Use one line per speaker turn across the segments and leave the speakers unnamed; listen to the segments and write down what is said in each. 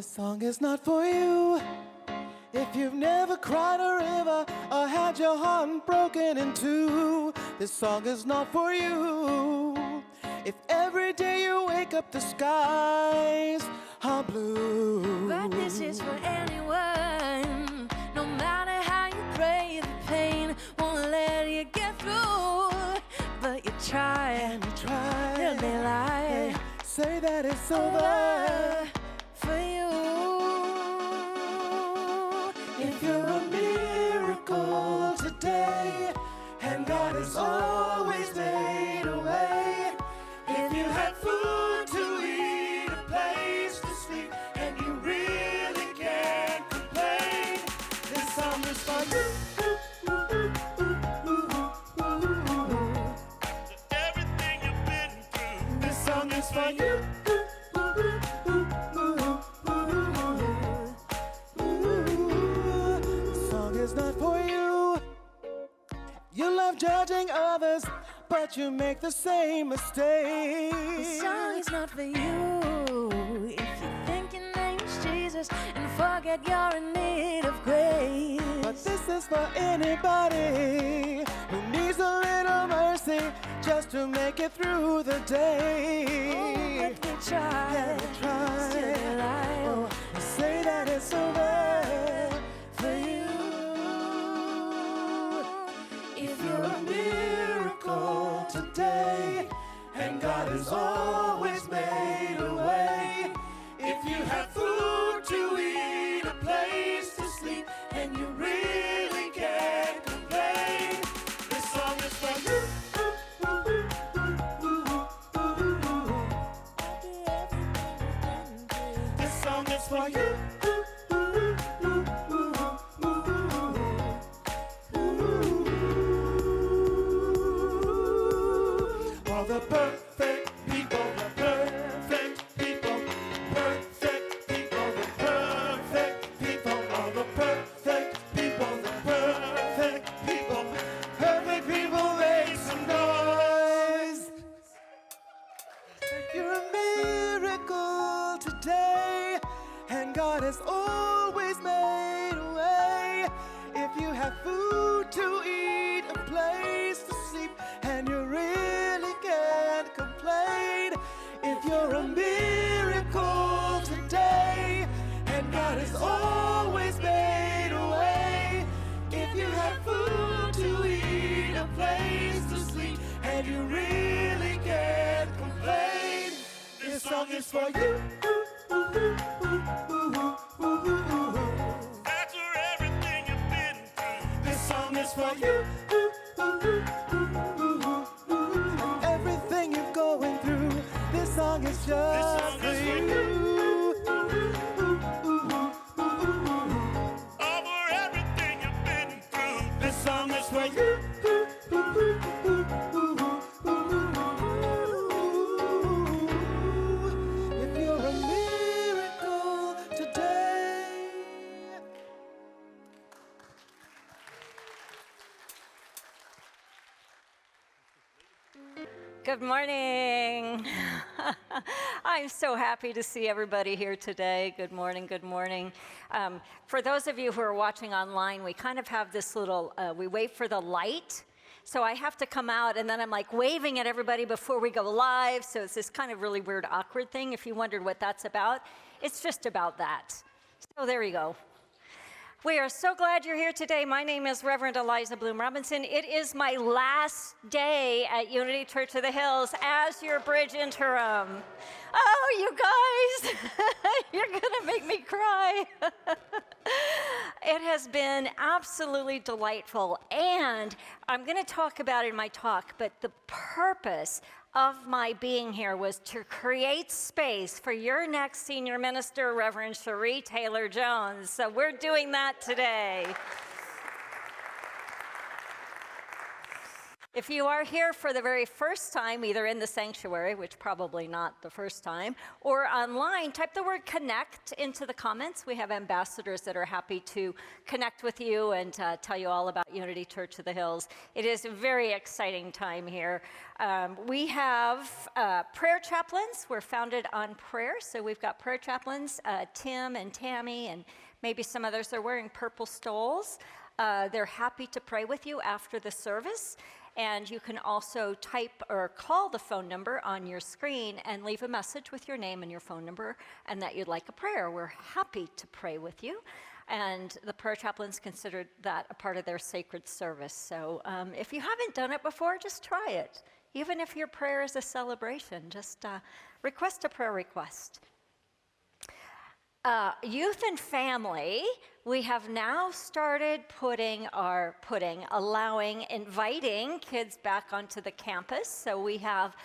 This song is not for you if you've never cried a river or had your heart broken in two. This song is not for you if every day you wake up the skies are blue.
But this is for anyone, no matter how you pray, the pain won't let you get through. But you try,
And you try,
till they lie,
say that it's over
for you.
if you're a miracle today, and God has always made a way. If you had food to eat, a place to sleep, and you really can't complain, this song is for you.
Everything you've been through.
This song is for you. This song is not for you. You love judging others, but you make the same mistake.
This song is not for you if you think your name's Jesus and forget you're in need of grace.
But this is for anybody who needs a little mercy just to make it through the day.
Let me try,
Let me try.
till they lie.
Oh, say that it's over for you. If you're a miracle today, and God has always made a way. If you have food to eat, a place to sleep, and you really can't complain, this song is for you. This song is for you. All the perfect people, the perfect people, perfect people, the perfect people, all the perfect people, the perfect people, perfect people, make some noise. You're a miracle today, and God has always made a way. If you have food to eat, a place to sleep, and you really can't complain. If you're a miracle today, and God has always made a way. If you have food to eat, a place to sleep, and you really can't complain, this song is for you.
After everything you've been through.
This song is for you. Everything you're going through, this song is just
song
for
is for
you.
Over everything you've been through.
This song is for you. If you're a miracle today.
Good morning. I'm so happy to see everybody here today. Good morning, good morning. For those of you who are watching online, we kind of have this little, we wait for the light. So I have to come out and then I'm like waving at everybody before we go live. So it's this kind of really weird, awkward thing. If you wondered what that's about, it's just about that. So there you go. We are so glad you're here today. My name is Reverend Eliza Bloom Robinson. It is my last day at Unity Church of the Hills as your bridge interim. Oh, you guys, you're gonna make me cry. It has been absolutely delightful, and I'm gonna talk about it in my talk, but the purpose of my being here was to create space for your next senior minister, Reverend Cherie Taylor-Jones. So we're doing that today. If you are here for the very first time, either in the sanctuary, which probably not the first time, or online, type the word connect into the comments. We have ambassadors that are happy to connect with you and tell you all about Unity Church of the Hills. It is a very exciting time here. We have prayer chaplains. We're founded on prayer, so we've got prayer chaplains, Tim and Tammy, and maybe some others. They're wearing purple stoles. They're happy to pray with you after the service. And you can also type or call the phone number on your screen and leave a message with your name and your phone number and that you'd like a prayer. We're happy to pray with you. And the prayer chaplains considered that a part of their sacred service. So if you haven't done it before, just try it. Even if your prayer is a celebration, just request a prayer request. Youth and family, we have now started inviting kids back onto the campus. So we have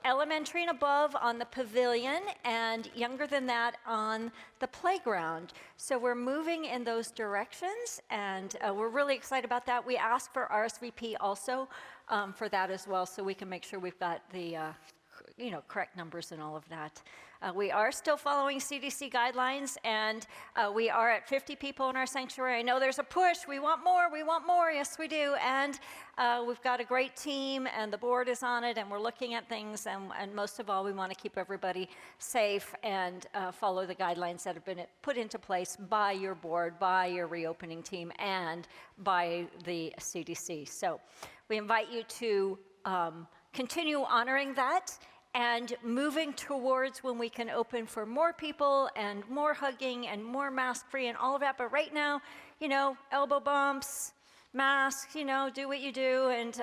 elementary and above on the pavilion and younger than that on the playground. So we're moving in those directions and we're really excited about that. We ask for RSVP also for that as well, so we can make sure we've got the correct numbers and all of that. We are still following CDC guidelines, and we are at 50 people in our sanctuary. I know there's a push. We want more. Yes, we do. And we've got a great team, and the board is on it, and we're looking at things. And most of all, we want to keep everybody safe and follow the guidelines that have been put into place by your board, by your reopening team, and by the CDC. So we invite you to continue honoring that and moving towards when we can open for more people and more hugging and more mask-free and all of that. But right now, elbow bumps, masks, do what you do. And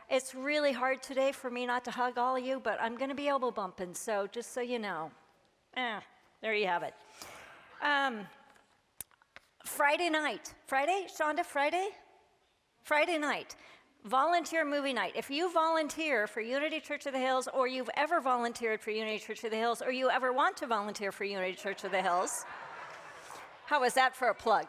it's really hard today for me not to hug all of you, but I'm going to be elbow bumping. So just so you know. There you have it. Friday night. Friday? Shonda, Friday? Friday night. Volunteer movie night. If you volunteer for Unity Church of the Hills, or you've ever volunteered for Unity Church of the Hills, or you ever want to volunteer for Unity Church of the Hills, how was that for a plug?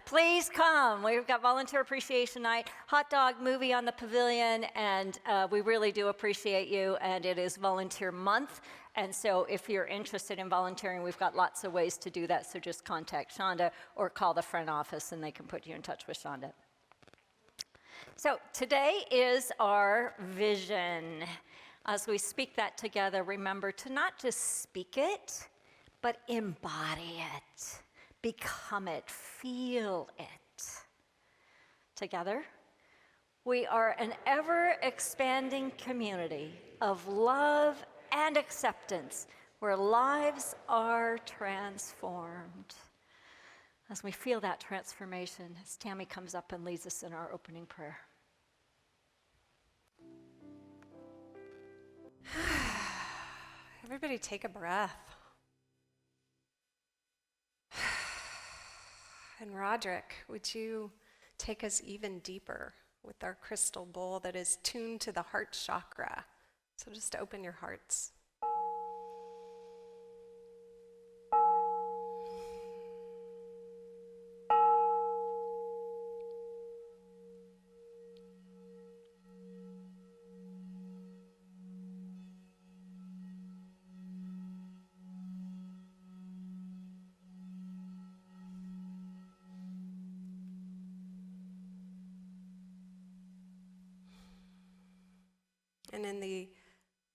Please come. We've got volunteer appreciation night, hot dog movie on the pavilion, and we really do appreciate you, and it is volunteer month. And so if you're interested in volunteering, we've got lots of ways to do that. So just contact Shonda or call the front office and they can put you in touch with Shonda. So today is our vision. As we speak that together, remember to not just speak it, but embody it, become it, feel it. Together, we are an ever-expanding community of love and acceptance, where lives are transformed. As we feel that transformation, as Tammy comes up and leads us in our opening prayer.
Everybody take a breath. And Roderick, would you take us even deeper with our crystal bowl that is tuned to the heart chakra? So just open your hearts. And in the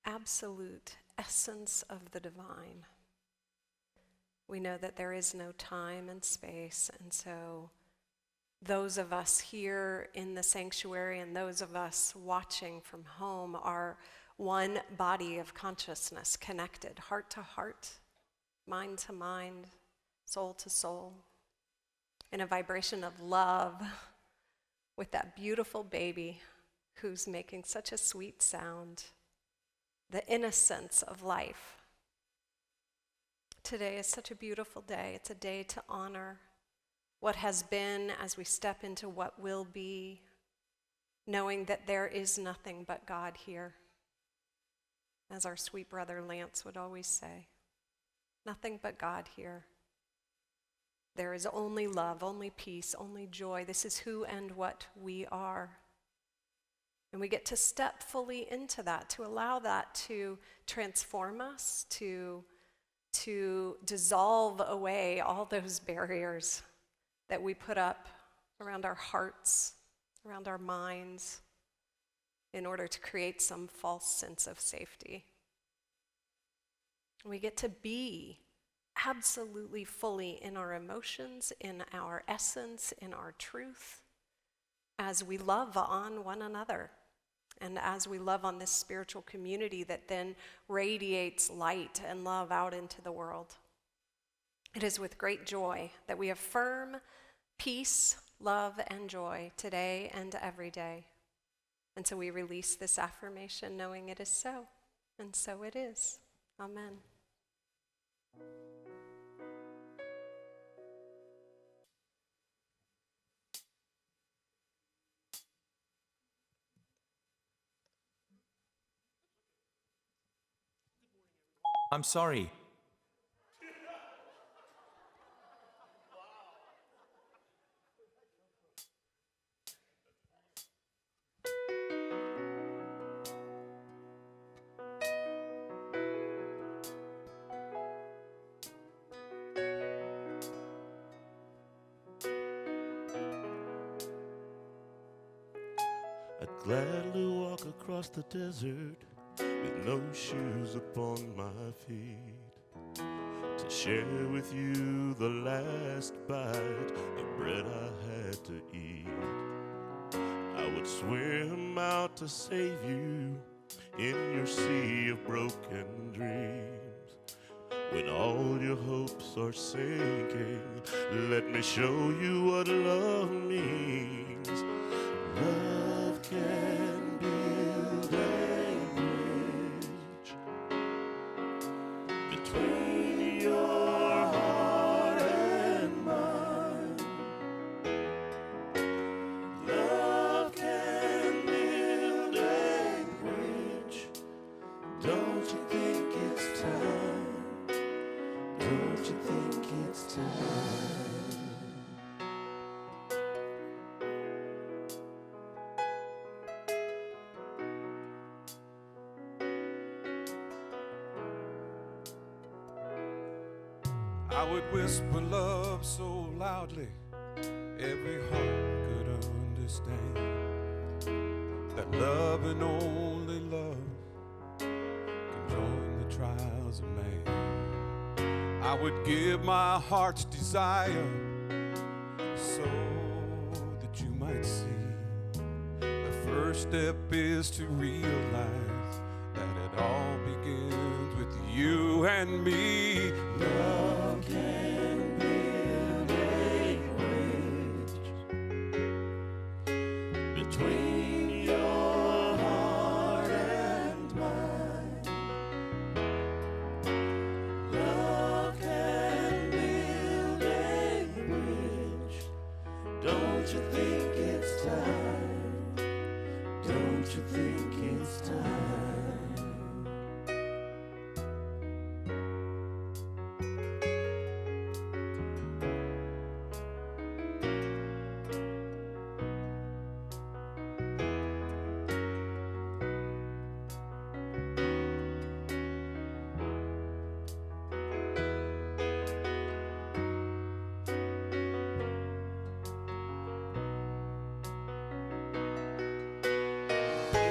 absolute essence of the divine, we know that there is no time and space, and so those of us here in the sanctuary and those of us watching from home are one body of consciousness, connected heart to heart, mind to mind, soul to soul, in a vibration of love with that beautiful baby who's making such a sweet sound, the innocence of life. Today is such a beautiful day. It's a day to honor what has been as we step into what will be, knowing that there is nothing but God here. As our sweet brother Lance would always say, nothing but God here. There is only love, only peace, only joy. This is who and what we are. And we get to step fully into that, to allow that to transform us, to dissolve away all those barriers that we put up around our hearts, around our minds, in order to create some false sense of safety. We get to be absolutely fully in our emotions, in our essence, in our truth, as we love on one another and as we love on this spiritual community that then radiates light and love out into the world. It is with great joy that we affirm peace, love, and joy today and every day. And so we release this affirmation knowing it is so, and so it is. Amen.
I'm sorry.
I'd gladly walk across the desert with no shoes upon my feet, to share with you the last bite of bread I had to eat. I would swim out to save you in your sea of broken dreams. When all your hopes are sinking, let me show you what love means. Love can build a bridge between your heart and mine. Love can build a bridge. Don't you think it's time? Don't you think it's time?
I would whisper love so loudly every heart could understand that love and only love can join the trials of man. I would give my heart's desire so that you might see. The first step is to realize that it all begins with you and me. Love can build a bridge between your heart and mine. Love can build a bridge. Don't you think it's time? Don't you think it's time?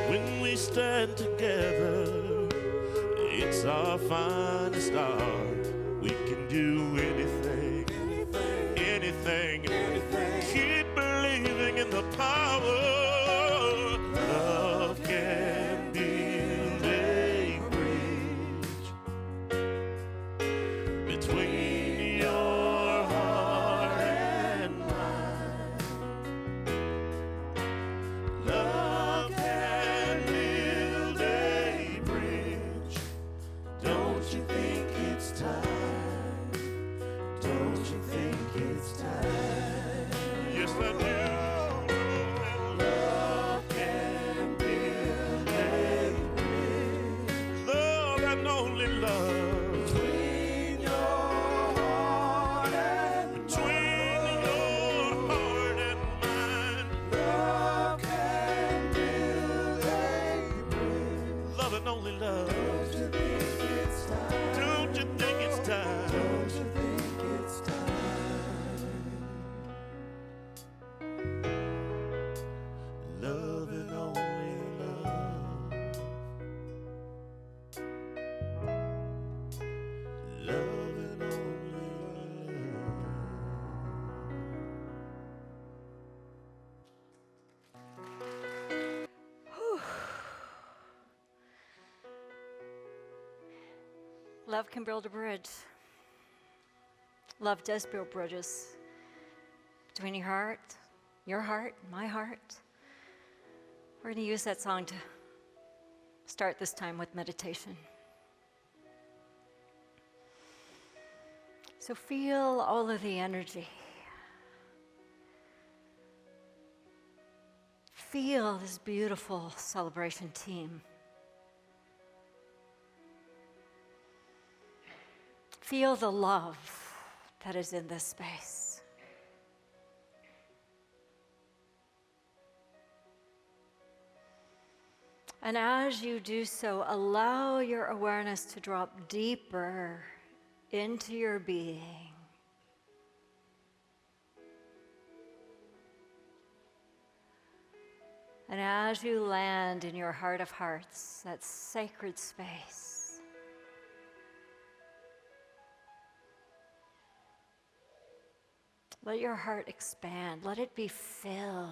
When we stand together, it's our finest hour. We can do anything, anything. Keep believing in the power. Love can build a bridge between your heart and mine. Love can build a bridge. Don't you think it's time?
love can build a bridge. Love does build bridges between your heart, my heart. We're going to use that song to start this time with meditation. So feel all of the energy. Feel this beautiful celebration team. Feel the love that is in this space. And as you do so, allow your awareness to drop deeper into your being. And as you land in your heart of hearts, that sacred space, let your heart expand. Let it be filled,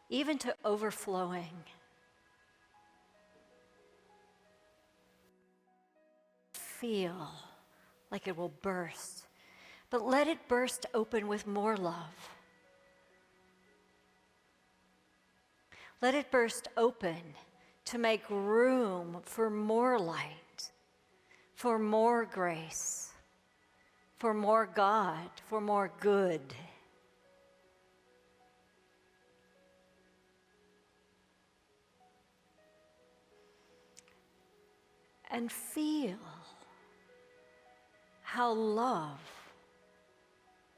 even to overflowing. Feel like it will burst, but let it burst open with more love. Let it burst open to make room for more light, for more grace, for more God, for more good. And feel how love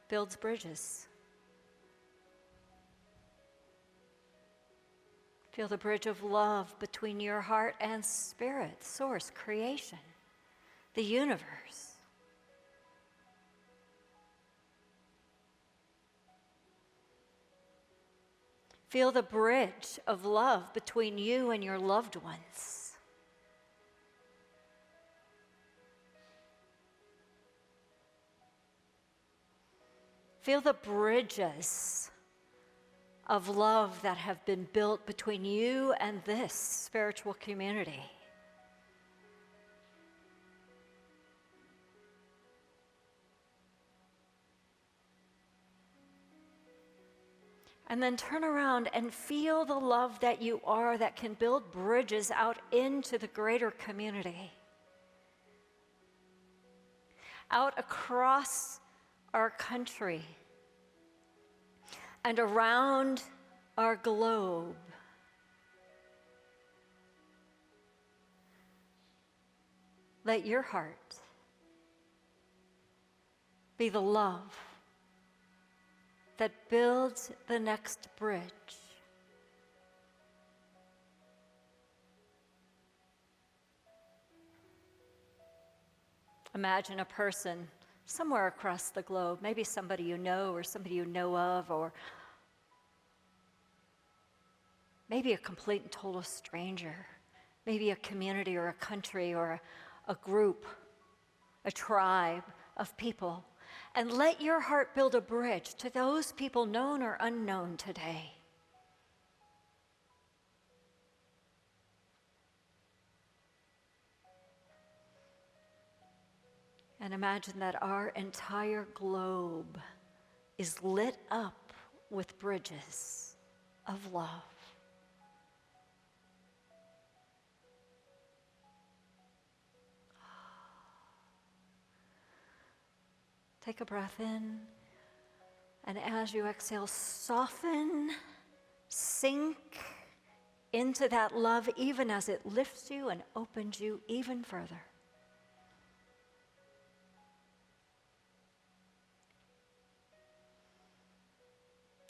builds bridges. Feel the bridge of love between your heart and spirit, source, creation, the universe. Feel the bridge of love between you and your loved ones. Feel the bridges of love that have been built between you and this spiritual community. And then turn around and feel the love that you are that can build bridges out into the greater community. Out across our country and around our globe. Let your heart be the love that builds the next bridge. Imagine a person somewhere across the globe, maybe somebody you know or somebody you know of, or maybe a complete and total stranger, maybe a community or a country or a group, a tribe of people. And let your heart build a bridge to those people known or unknown today. And imagine that our entire globe is lit up with bridges of love. Take a breath in, and as you exhale, soften, sink into that love even as it lifts you and opens you even further.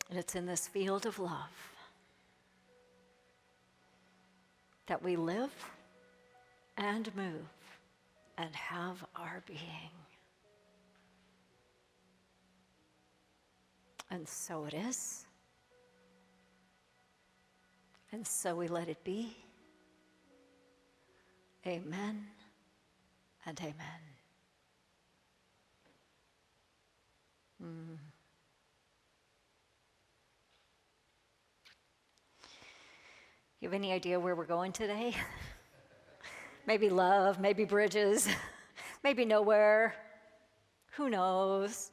And it's in this field of love that we live and move and have our being. And so it is. And so we let it be. Amen and amen. You have any idea where we're going today? maybe love, maybe bridges, maybe nowhere. Who knows?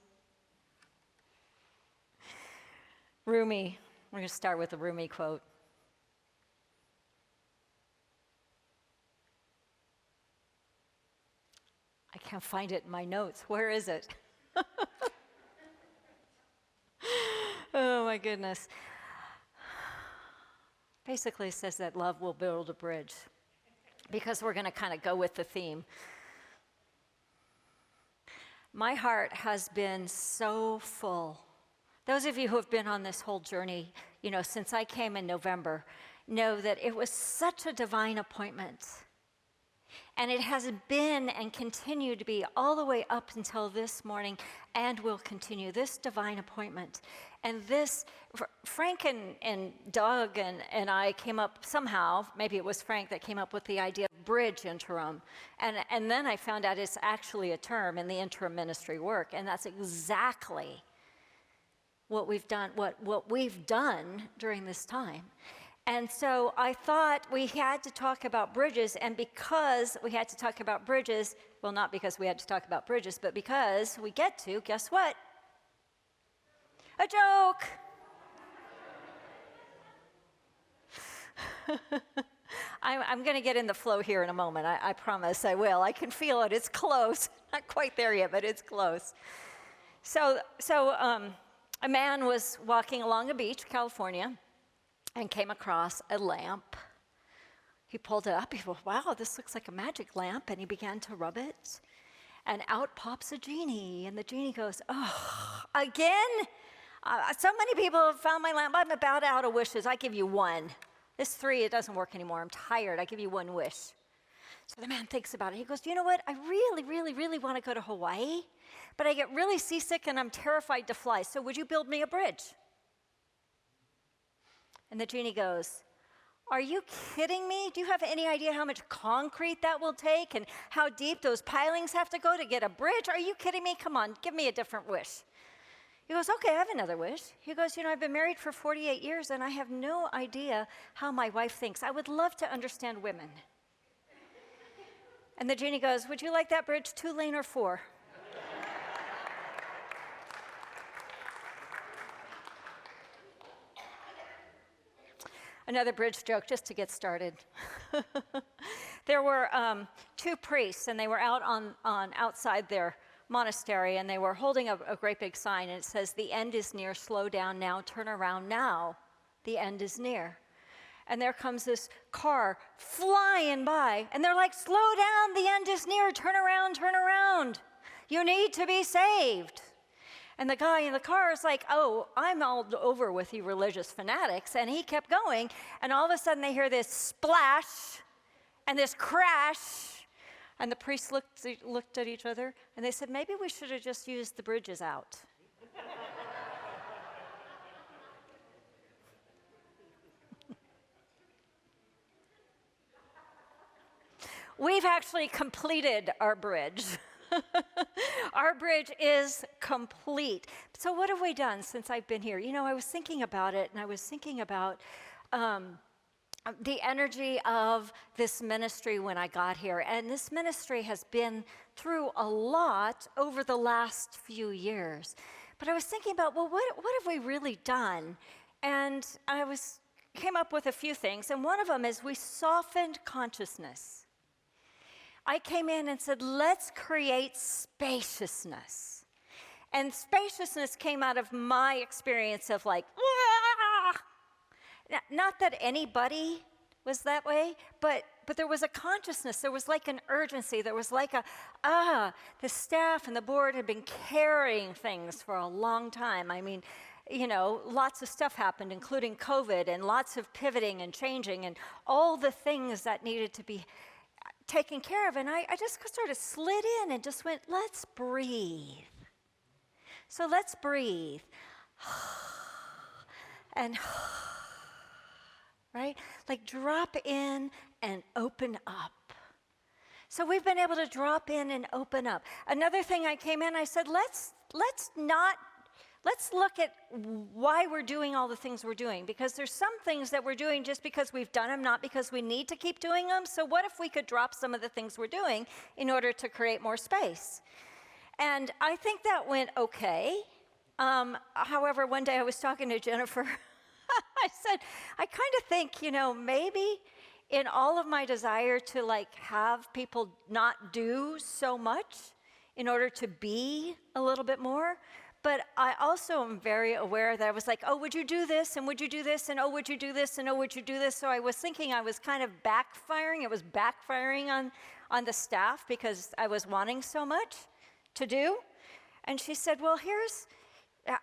Rumi, we're going to start with a Rumi quote. I can't find it in my notes. Where is it? Oh my goodness. Basically, it says that love will build a bridge, because we're going to kind of go with the theme. My heart has been so full. Those of you who have been on this whole journey, since I came in November, know that it was such a divine appointment. And it has been and continued to be all the way up until this morning, and will continue, this divine appointment. And this, Frank and Doug and I came up somehow, maybe it was Frank that came up with the idea of bridge interim. And then I found out it's actually a term in the interim ministry work, and that's exactly what we've done, what we've done during this time. And so I thought we had to talk about bridges, and because we had to talk about bridges, well, not because we had to talk about bridges, but because we get to, guess what? A joke! I'm going to get in the flow here in a moment. I promise I will. I can feel it. It's close. Not quite there yet, but it's close. So a man was walking along a beach, California, and came across a lamp. He pulled it up. He thought, wow, this looks like a magic lamp. And he began to rub it. And out pops a genie. And the genie goes, oh, again? So many people have found my lamp. I'm about out of wishes. I give you one. This 3, it doesn't work anymore. I'm tired. I give you one wish. So the man thinks about it. He goes, you know what? I really, really, really want to go to Hawaii. But I get really seasick and I'm terrified to fly. So would you build me a bridge? And the genie goes, are you kidding me? Do you have any idea how much concrete that will take and how deep those pilings have to go to get a bridge? Are you kidding me? Come on, give me a different wish. He goes, okay, I have another wish. He goes, I've been married for 48 years and I have no idea how my wife thinks. I would love to understand women. And the genie goes, would you like that bridge 2-lane or 4? Another bridge joke just to get started. There were 2 priests, and they were out on outside their monastery, and they were holding a great big sign, and it says, the end is near, slow down now, turn around now, the end is near. And there comes this car flying by, and they're like, slow down, the end is near, turn around. You need to be saved. And the guy in the car is like, oh, I'm all over with you religious fanatics. And he kept going, and all of a sudden they hear this splash and this crash. And the priests looked at each other, and they said, maybe we should have just used the bridges out. We've actually completed our bridge. Our bridge is complete. So what have we done since I've been here? I was thinking about it, and I was thinking about the energy of this ministry when I got here. And this ministry has been through a lot over the last few years. But I was thinking about, well, what have we really done? And I came up with a few things, and one of them is we softened consciousness. I came in and said, let's create spaciousness. And spaciousness came out of my experience of like, Wah! Not that anybody was that way, but there was a consciousness. There was like an urgency. There was like the staff and the board had been carrying things for a long time. I mean, lots of stuff happened, including COVID, and lots of pivoting and changing and all the things that needed to be taken care of. And I just sort of slid in and just went, let's breathe. So let's breathe. And right? Like drop in and open up. So we've been able to drop in and open up. Another thing I came in, I said, let's let's look at why we're doing all the things we're doing, because there's some things that we're doing just because we've done them, not because we need to keep doing them. So what if we could drop some of the things we're doing in order to create more space? And I think that went okay. However, one day I was talking to Jennifer. I said, I kind of think, maybe in all of my desire to like have people not do so much in order to be a little bit more, but I also am very aware that I was like, oh, would you do this? And would you do this? And oh, would you do this? And oh, would you do this? So I was thinking I was kind of backfiring. It was backfiring on the staff because I was wanting so much to do. And she said, well,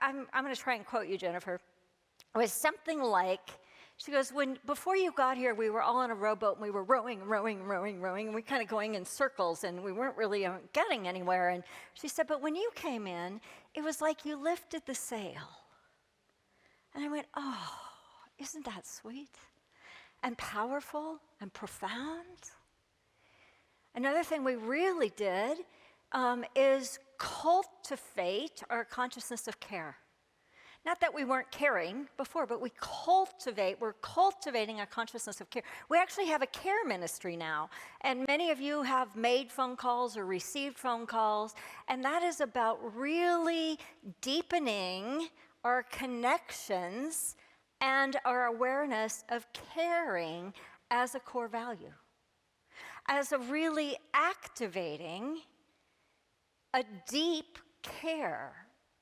I'm going to try and quote you, Jennifer. It was something like, she goes, before you got here, we were all on a rowboat, and we were rowing, and we kind of going in circles, and we weren't really getting anywhere. And she said, but when you came in, it was like you lifted the sail. And I went, oh, isn't that sweet and powerful and profound? Another thing we really did is cultivate our consciousness of care. Not that we weren't caring before, but we're cultivating a consciousness of care. We actually have a care ministry now, and many of you have made phone calls or received phone calls, and that is about really deepening our connections and our awareness of caring as a core value, as a really activating a deep care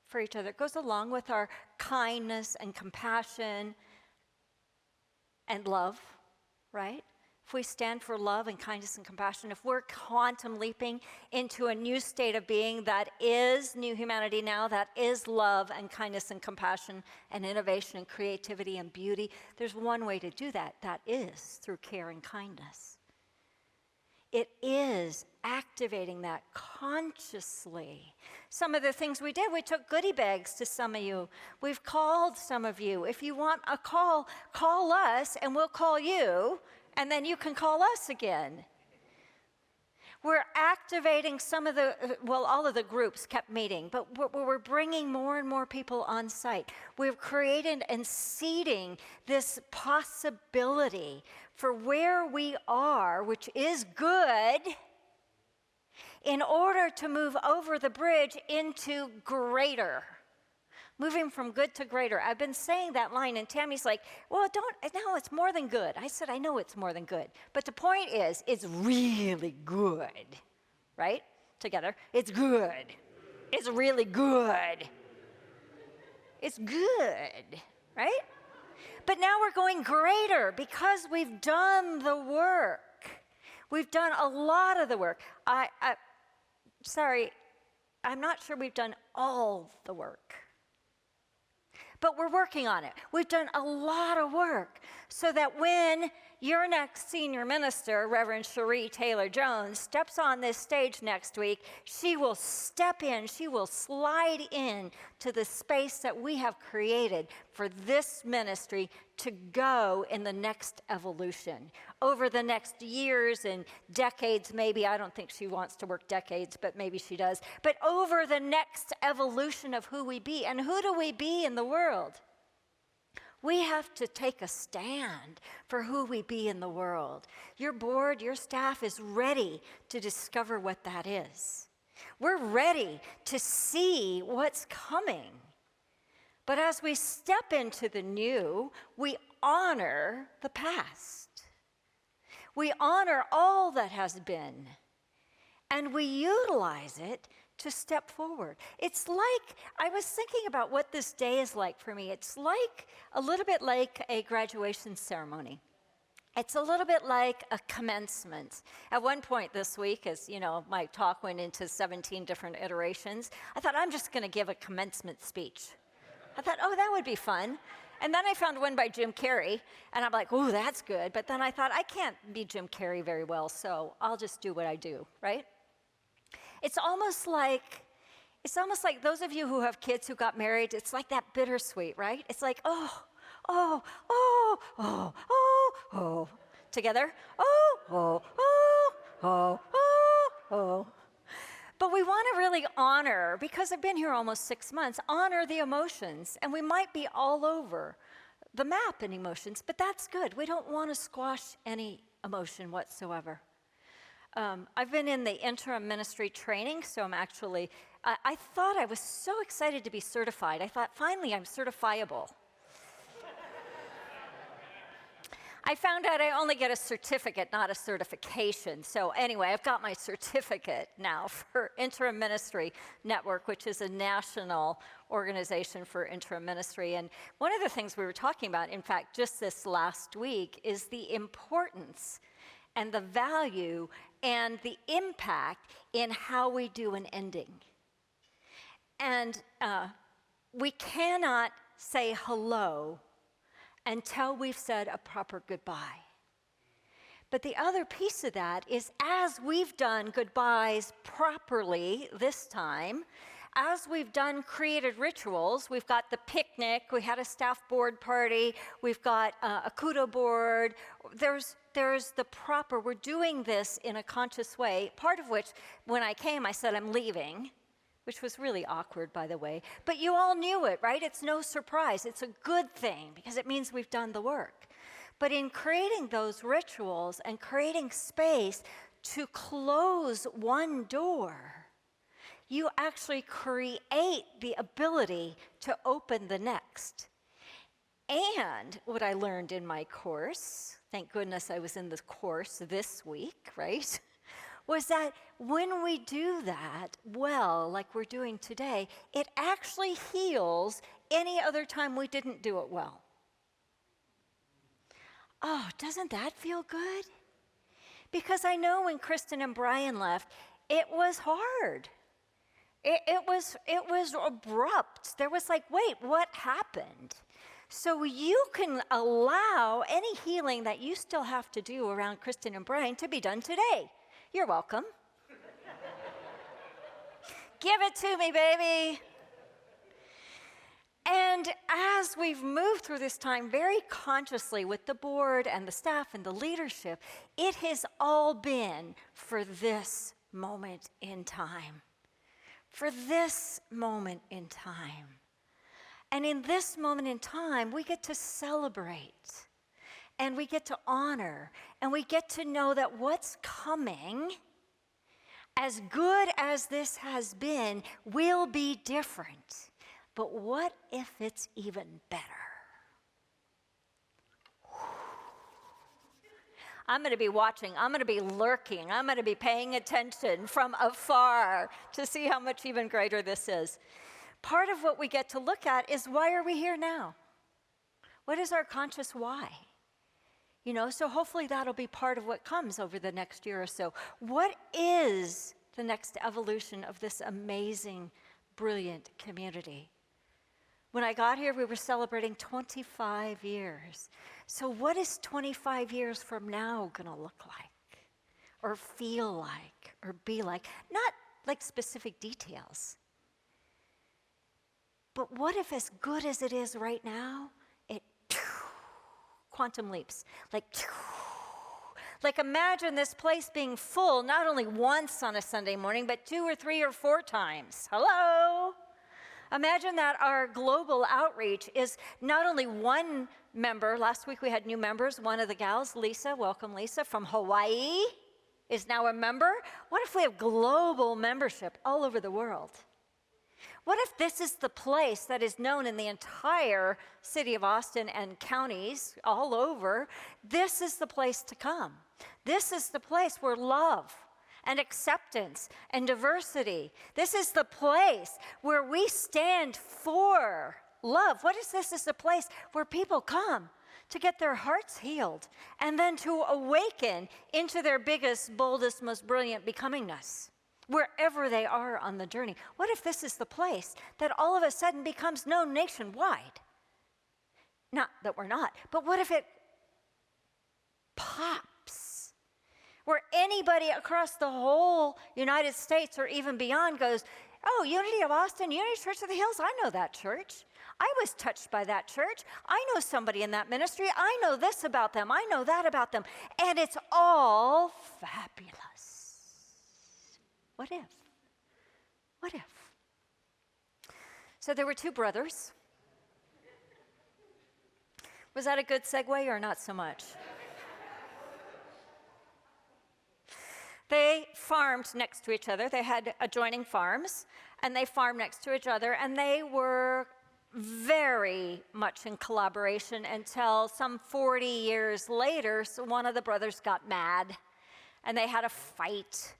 for each other. It goes along with our kindness and compassion and love, right? If we stand for love and kindness and compassion, if we're quantum leaping into a new state of being that is new humanity now, that is love and kindness and compassion and innovation and creativity and beauty, there's one way to do that. That is through care and kindness. It is activating that consciously. Some of the things we did, we took goodie bags to some of you. We've called some of you. If you want a call, call us and we'll call you, and then you can call us again. We're activating all of the groups kept meeting, but we're bringing more and more people on site. We've created and seeding this possibility for where we are, which is good, in order to move over the bridge into greater. Moving from good to greater. I've been saying that line, and Tammy's like, well, no, it's more than good. I said, I know it's more than good. But the point is, it's really good, right? Together, it's good. It's really good. It's good, right? But now we're going greater because we've done the work. We've done a lot of the work. Sorry, I'm not sure we've done all the work. But we're working on it. We've done a lot of work so that when your next senior minister, Reverend Cherie Taylor-Jones, steps on this stage next week, she will step in, she will slide in to the space that we have created for this ministry to go in the next evolution. Over the next years and decades, maybe, I don't think she wants to work decades, but maybe she does. But over the next evolution of who we be, and who do we be in the world? We have to take a stand for who we be in the world. Your board, your staff is ready to discover what that is. We're ready to see what's coming. But as we step into the new, we honor the past. We honor all that has been, and we utilize it to step forward. It's like, I was thinking about what this day is like for me. It's like a little bit like a graduation ceremony. It's a little bit like a commencement. At one point this week, as you know, my talk went into 17 different iterations, I thought, I'm just going to give a commencement speech. I thought, oh, that would be fun. And then I found one by Jim Carrey, and I'm like, oh, that's good. But then I thought, I can't be Jim Carrey very well, so I'll just do what I do, right? It's almost like those of you who have kids who got married, it's like that bittersweet, right? It's like, oh, oh, oh, oh, oh, oh. Together, oh, oh, oh, oh, oh, oh. But we want to really honor, because I've been here almost 6 months, honor the emotions. And we might be all over the map in emotions, but that's good. We don't want to squash any emotion whatsoever. I've been in the interim ministry training, so I'm actually, I thought I was so excited to be certified. I thought, finally, I'm certifiable. I found out I only get a certificate, not a certification. So anyway, I've got my certificate now for Interim Ministry Network, which is a national organization for interim ministry. And one of the things we were talking about, in fact, just this last week, is the importance and the value and the impact in how we do an ending. And we cannot say hello until we've said a proper goodbye. But the other piece of that is, as we've done goodbyes properly this time, as we've done created rituals, we've got the picnic, we had a staff board party, we've got a kudo board, there's the proper, we're doing this in a conscious way, part of which, when I came, I said, I'm leaving, which was really awkward, by the way. But you all knew it, right? It's no surprise. It's a good thing, because it means we've done the work. But in creating those rituals and creating space to close one door, you actually create the ability to open the next. And what I learned in my course, thank goodness I was in the course this week, right? Was that when we do that well, like we're doing today, it actually heals any other time we didn't do it well. Oh, doesn't that feel good? Because I know when Kristen and Brian left, it was hard. It was abrupt. There was like, wait, what happened? So you can allow any healing that you still have to do around Kristen and Brian to be done today. You're welcome. Give it to me, baby. And as we've moved through this time very consciously with the board and the staff and the leadership, it has all been for this moment in time. For this moment in time. And in this moment in time, we get to celebrate. And we get to honor, and we get to know that what's coming, as good as this has been, will be different. But what if it's even better? I'm going to be watching, I'm going to be lurking, I'm going to be paying attention from afar to see how much even greater this is. Part of what we get to look at is, why are we here now? What is our conscious why? You know, so hopefully that'll be part of what comes over the next year or so. What is the next evolution of this amazing, brilliant community? When I got here, we were celebrating 25 years. So what is 25 years from now going to look like? Or feel like? Or be like? Not like specific details. But what if, as good as it is right now, quantum leaps, like imagine this place being full not only once on a Sunday morning, but 2 or 3 or 4 times. Hello? Imagine that our global outreach is not only one member. Last week we had new members. One of the gals, Lisa, welcome Lisa, from Hawaii, is now a member. What if we have global membership all over the world? What if this is the place that is known in the entire city of Austin and counties all over? This is the place to come. This is the place where love and acceptance and diversity, this is the place where we stand for love. What is this? This is the place where people come to get their hearts healed and then to awaken into their biggest, boldest, most brilliant becomingness, wherever they are on the journey. What if this is the place that all of a sudden becomes known nationwide? Not that we're not, but what if it pops? Where anybody across the whole United States or even beyond goes, oh, Unity of Austin, Unity Church of the Hills, I know that church. I was touched by that church. I know somebody in that ministry. I know this about them. I know that about them. And it's all fabulous. What if? What if? So there were two brothers. Was that a good segue or not so much? They farmed next to each other. They had adjoining farms, and they farmed next to each other, and they were very much in collaboration until some 40 years later, so one of the brothers got mad, and they had a fight,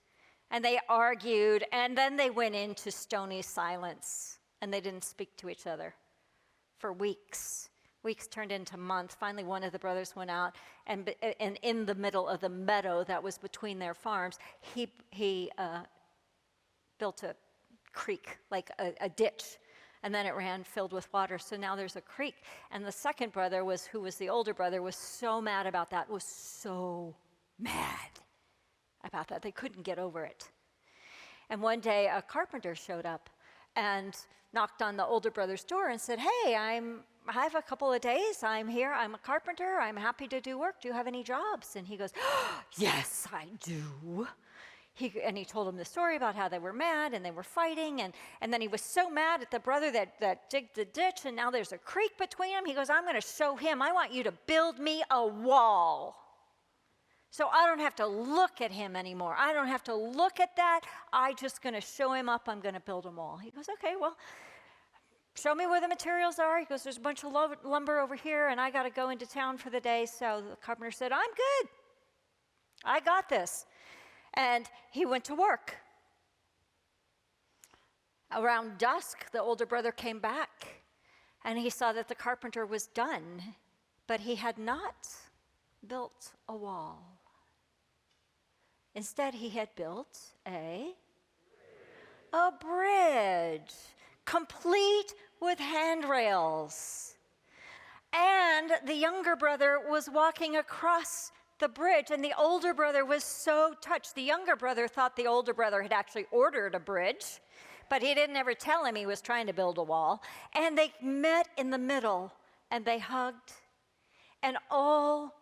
and they argued, and then they went into stony silence, and they didn't speak to each other for weeks. Weeks turned into months. Finally, one of the brothers went out, and in the middle of the meadow that was between their farms, he built a creek, like a ditch, and then it ran filled with water. So now there's a creek. And the second brother, who was the older brother, was so mad about that, was so mad about that. They couldn't get over it. And one day, a carpenter showed up and knocked on the older brother's door and said, "Hey, I have a couple of days. I'm here. I'm a carpenter. I'm happy to do work. Do you have any jobs?" And he goes, "Yes, I do." And he told him the story about how they were mad and they were fighting. And then he was so mad at the brother that digged the ditch, and now there's a creek between them. He goes, "I'm going to show him. I want you to build me a wall, so I don't have to look at him anymore. I don't have to look at that. I'm just going to show him up. I'm going to build him a wall." He goes, "Okay, well, show me where the materials are." He goes, "There's a bunch of lumber over here, and I got to go into town for the day." So the carpenter said, "I'm good. I got this." And he went to work. Around dusk, the older brother came back, and he saw that the carpenter was done, but he had not built a wall. Instead, he had built a bridge, complete with handrails. And the younger brother was walking across the bridge, and the older brother was so touched. The younger brother thought the older brother had actually ordered a bridge, but he didn't ever tell him he was trying to build a wall. And they met in the middle, and they hugged, and all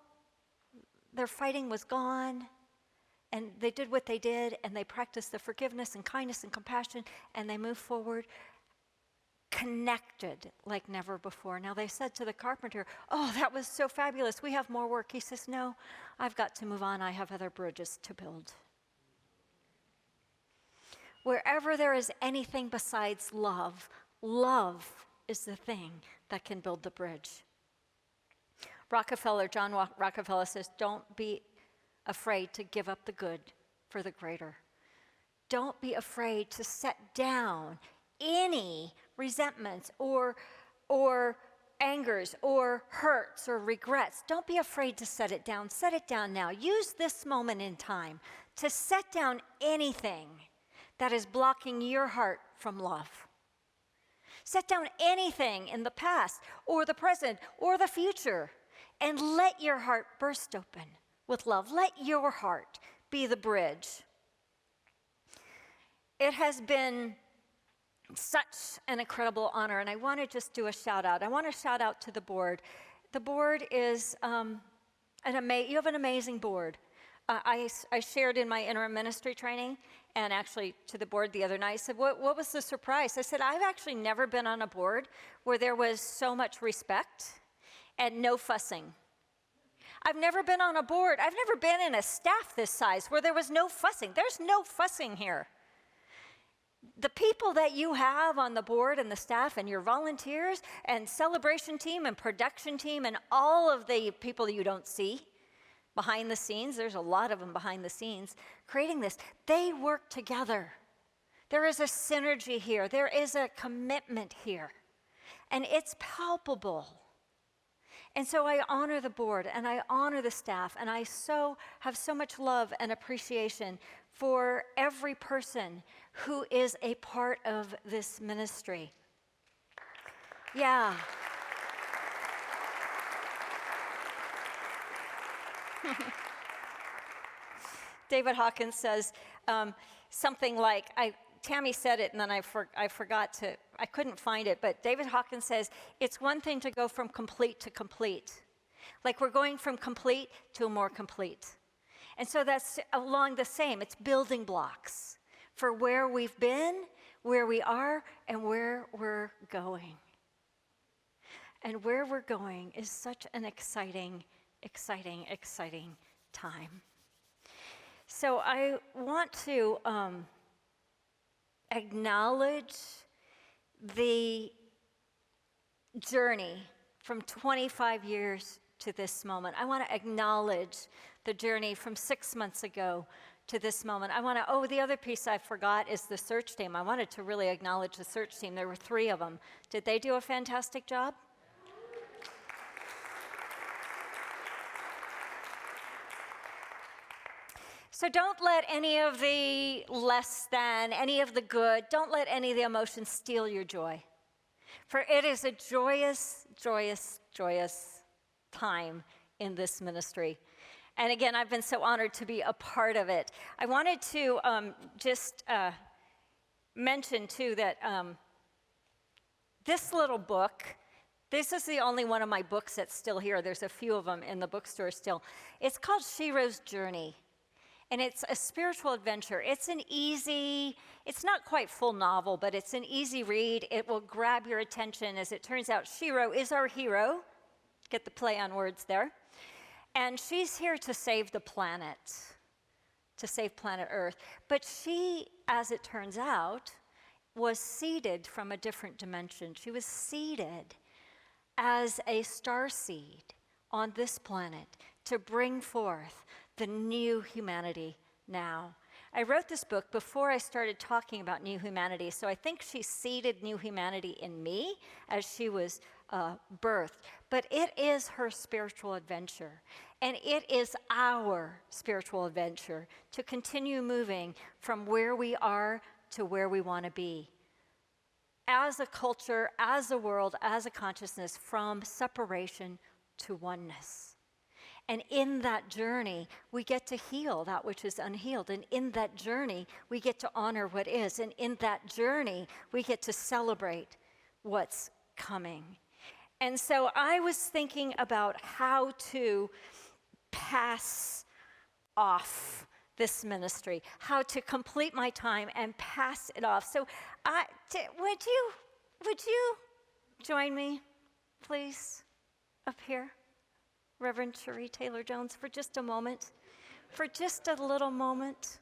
their fighting was gone. And they did what they did, and they practiced the forgiveness and kindness and compassion, and they moved forward, connected like never before. Now they said to the carpenter, "Oh, that was so fabulous. We have more work." He says, "No, I've got to move on. I have other bridges to build." Wherever there is anything besides love, love is the thing that can build the bridge. John Rockefeller says, "Don't be afraid to give up the good for the greater. Don't be afraid to set down any resentments or angers or hurts or regrets. Don't be afraid to set it down. Set it down now. Use this moment in time to set down anything that is blocking your heart from love. Set down anything in the past or the present or the future, and let your heart burst open with love. Let your heart be the bridge." It has been such an incredible honor, and I want to just do a shout out. I want to shout out to the board. The board is you have an amazing board. I shared in my interim ministry training, and actually to the board the other night, I said, what was the surprise? I said, I've actually never been on a board where there was so much respect and no fussing. I've never been on a board, I've never been in a staff this size where there was no fussing. There's no fussing here. The people that you have on the board and the staff and your volunteers and celebration team and production team and all of the people you don't see behind the scenes, there's a lot of them behind the scenes, creating this, they work together. There is a synergy here. There is a commitment here. And it's palpable. And so I honor the board and I honor the staff, and I have so much love and appreciation for every person who is a part of this ministry. Yeah. David Hawkins says something like, Tammy said it and then I couldn't find it, but David Hawkins says, it's one thing to go from complete to complete. Like we're going from complete to a more complete. And so that's along the same, it's building blocks for where we've been, where we are and where we're going. And where we're going is such an exciting, exciting, exciting time. So I want to acknowledge the journey from 25 years to this moment. I want to acknowledge the journey from 6 months ago to this moment. I want to, the other piece I forgot is the search team. I wanted to really acknowledge the search team. There were 3 of them. Did they do a fantastic job? So don't let any of the less than, any of the good, don't let any of the emotions steal your joy. For it is a joyous, joyous, joyous time in this ministry. And again, I've been so honored to be a part of it. I wanted to just mention, too, that this little book, this is the only one of my books that's still here. There's a few of them in the bookstore still. It's called Shiro's Journey. And it's a spiritual adventure. It's an easy, it's not quite full novel, but it's an easy read. It will grab your attention. As it turns out, Shiro is our hero. Get the play on words there. And she's here to save the planet, to save planet Earth. But she, as it turns out, was seeded from a different dimension. She was seeded as a starseed on this planet to bring forth the new humanity now. I wrote this book before I started talking about new humanity, so I think she seeded new humanity in me as she was birthed. But it is her spiritual adventure, and it is our spiritual adventure to continue moving from where we are to where we want to be. As a culture, as a world, as a consciousness, from separation to oneness. And in that journey, we get to heal that which is unhealed. And in that journey, we get to honor what is. And in that journey, we get to celebrate what's coming. And so I was thinking about how to pass off this ministry, how to complete my time and pass it off. So would you join me, please, up here? Reverend Cherie Taylor-Jones, for just a moment, for just a little moment.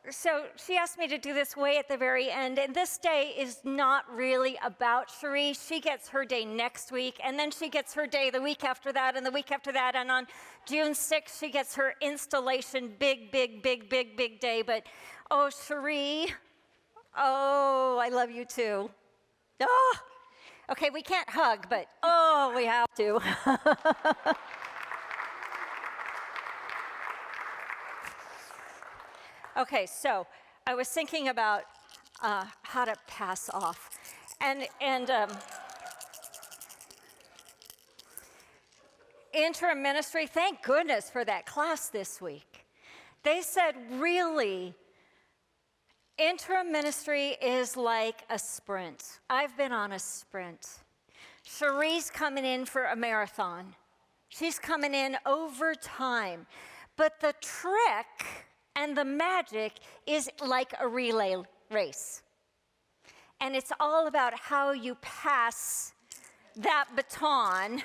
So she asked me to do this way at the very end, and this day is not really about Cherie. She gets her day next week, and then she gets her day the week after that, and the week after that, and on June 6th, she gets her installation big day. But, oh, Cherie, oh, I love you too. Oh, okay, we can't hug, but, oh, we have to. Okay, so I was thinking about how to pass off. And interim ministry, thank goodness for that class this week. They said, really, interim ministry is like a sprint. I've been on a sprint. Cherie's coming in for a marathon. She's coming in over time. But the trick and the magic is like a relay race. And it's all about how you pass that baton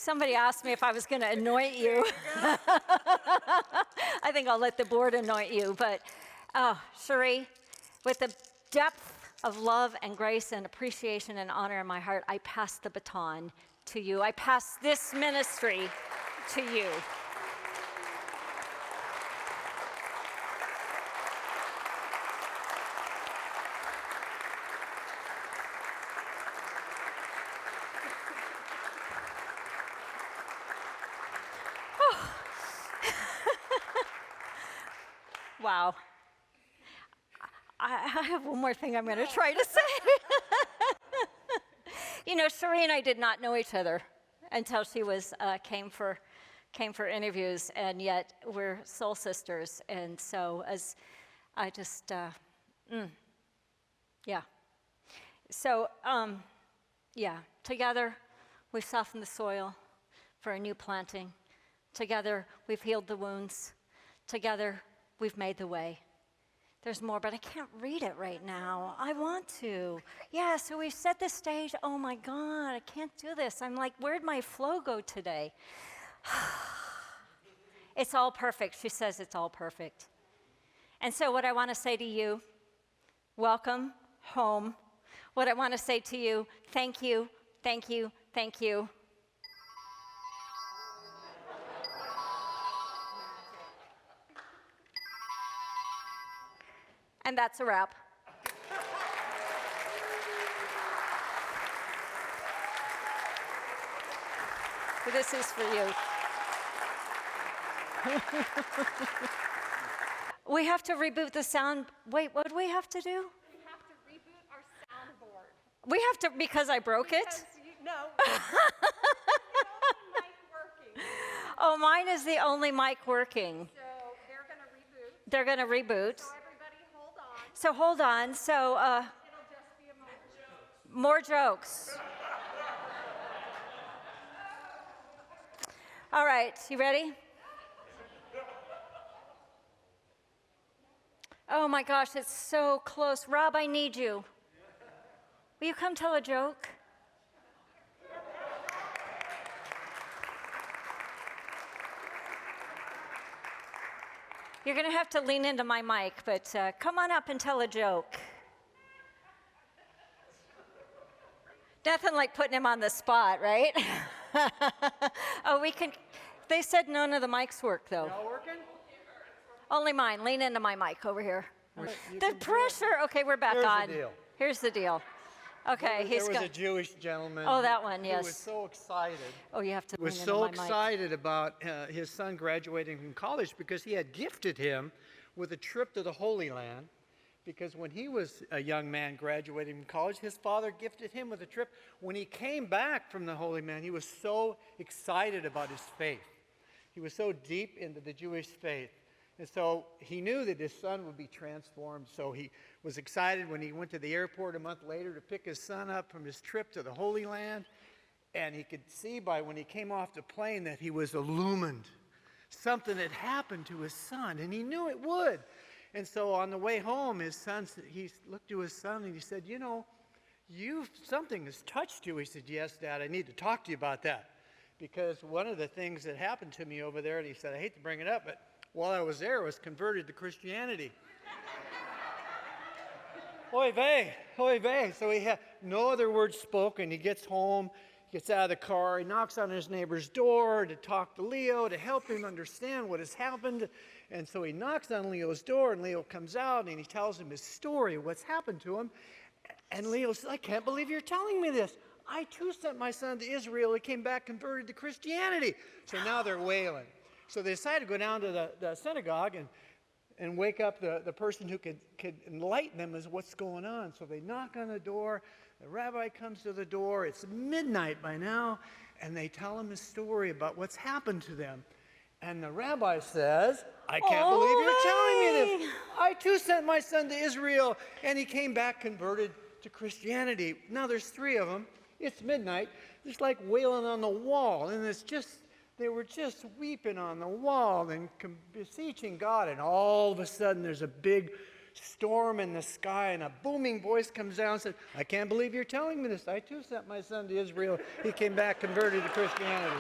Somebody asked me if I was going to anoint you. I think I'll let the board anoint you. But, Cherie, with the depth of love and grace and appreciation and honor in my heart, I pass the baton to you. I pass this ministry to you. Wow. I have one more thing I'm going to try to say. You know, Cherie and I did not know each other until she was came for interviews, and yet we're soul sisters. And so as I just yeah. So yeah, together we've softened the soil for a new planting. Together we've healed the wounds. Together we've made the way. There's more, but I can't read it right now. I want to. Yeah, so we've set the stage. Oh my God, I can't do this. I'm like, where'd my flow go today? It's all perfect. She says it's all perfect. And so what I want to say to you, welcome home. What I want to say to you, thank you, thank you, thank you. And that's a wrap. So this is for you. We have to reboot the sound. Wait, what do we have to do?
We have to reboot our soundboard.
We have to, because I broke it?
No. The only mic working.
Oh, mine is the only mic working.
So they're going to reboot.
They're going to reboot.
So everybody hold on.
So hold on. So
It'll just be a moment.
more jokes. All right, you ready? Oh my gosh, it's so close. Rob, I need you. Will you come tell a joke? You're going to have to lean into my mic, but come on up and tell a joke. Nothing like putting him on the spot, right? Oh, we can. They said none of the mics work, though.
Y'all working?
Only mine. Lean into my mic over here.
You
The
can do it.
pressure. Okay, we're back
Here's the
on.
deal.
Here's the deal. Okay,
There
he's
was
got.
a Jewish gentleman.
Oh, that one,
Who
yes.
was so excited.
Oh, you have to
Was
lean
so
into my mic.
excited about his son graduating from college because he had gifted him with a trip to the Holy Land. Because when he was a young man graduating from college, his father gifted him with a trip. When he came back from the Holy Land, he was so excited about his faith. He was so deep into the Jewish faith. And so he knew that his son would be transformed. So he was excited when he went to the airport a month later to pick his son up from his trip to the Holy Land. And he could see by when he came off the plane that he was illumined. Something had happened to his son, and he knew it would. And so on the way home, he looked to his son and he said, you know, something has touched you. He said, yes, Dad, I need to talk to you about that. Because one of the things that happened to me over there, and he said, I hate to bring it up, but while I was there, I was converted to Christianity. Oy vey, oy vey. So he had no other words spoken. He gets home, gets out of the car, he knocks on his neighbor's door to talk to Leo, to help him understand what has happened. And so he knocks on Leo's door, and Leo comes out, and he tells him his story, what's happened to him. And Leo says, I can't believe you're telling me this. I too sent my son to Israel. He came back converted to Christianity. So now they're wailing. So they decide to go down to the synagogue and wake up the person who could enlighten them as what's going on. So they knock on the door. The rabbi comes to the door. It's midnight by now. And they tell him his story about what's happened to them. And the rabbi says, I can't believe you're telling me this. I too sent my son to Israel, and he came back converted to Christianity. Now there's three of them. It's midnight. It's like wailing on the wall. And they were just weeping on the wall and beseeching God. And all of a sudden there's a big storm in the sky, and a booming voice comes down and says, I can't believe you're telling me this. I too sent my son to Israel. He came back converted to Christianity.